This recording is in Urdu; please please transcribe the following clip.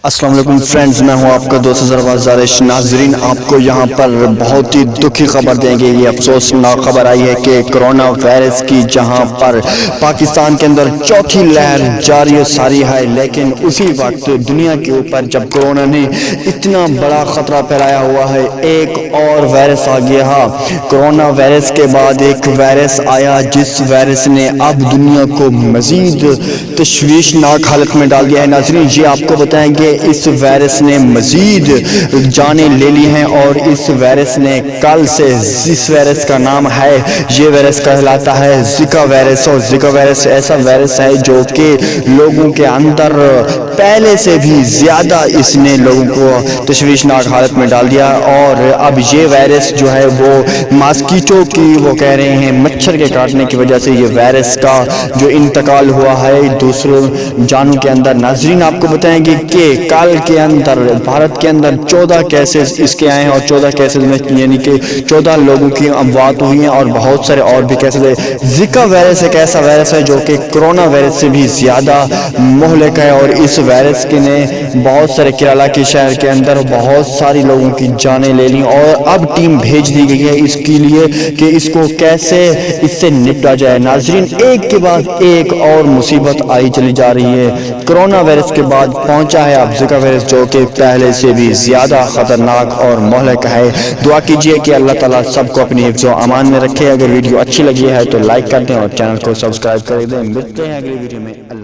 السلام علیکم فرینڈز، میں ہوں آپ کا دوست زرواز ناظرین، آپ کو یہاں پر بہت ہی دکھی خبر دیں گے۔ یہ افسوسناک خبر آئی ہے کہ کرونا وائرس کی جہاں پر پاکستان کے اندر چوتھی لہر جاری و ساری ہے، لیکن اسی وقت دنیا کے اوپر جب کرونا نے اتنا بڑا خطرہ پھیلایا ہوا ہے، ایک اور وائرس آ گیا۔ کرونا وائرس کے بعد ایک وائرس آیا جس وائرس نے اب دنیا کو مزید تشویشناک حالت میں ڈال دیا ہے۔ ناظرین، یہ آپ کو بتائیں گے اس وائرس نے مزید جانیں لے لی ہیں، اور اس وائرس نے کل سے اس وائرس کا نام ہے، یہ وائرس کہلاتا ہے زکا وائرس۔ اور زکا وائرس ایسا وائرس ہے جو کہ لوگوں کے اندر پہلے سے بھی زیادہ اس نے لوگوں کو تشویشناک حالت میں ڈال دیا، اور اب یہ وائرس جو ہے وہ ماسکیٹو کی وہ کہہ رہے ہیں مچھر کے کاٹنے کی وجہ سے یہ وائرس کا جو انتقال ہوا ہے دوسروں جانوں کے اندر۔ ناظرین، آپ کو بتائیں گے کہ کل کے اندر بھارت کے اندر 14 کیسز اس کے آئے ہیں، اور 14 کیسز میں یعنی کہ 14 لوگوں کی اموات ہوئی ہیں، اور بہت سارے اور بھی کیسز ہیں۔ زکا وائرس ایک ایسا وائرس ہے جو کہ کرونا وائرس سے بھی زیادہ مہلک ہے، اور اس وائرس کے نے بہت سارے کیرالہ کے شہر کے اندر بہت ساری لوگوں کی جانیں لے لی، اور اب ٹیم بھیج دی گئی ہے اس کے لیے کہ اس کو کیسے اس سے نپٹا جائے۔ ناظرین، ایک کے بعد ایک اور مصیبت آئی چلی جا رہی ہے۔ کرونا وائرس کے بعد پہنچا ہے اب زکا وائرس، جو کہ پہلے سے بھی زیادہ خطرناک اور مہلک ہے۔ دعا کیجئے کہ اللہ تعالیٰ سب کو اپنی حفظ و امان میں رکھے۔ اگر ویڈیو اچھی لگی ہے تو لائک کر دیں اور چینل کو سبسکرائب کر دیں۔ ملتے ہیں اگلی ویڈیو میں۔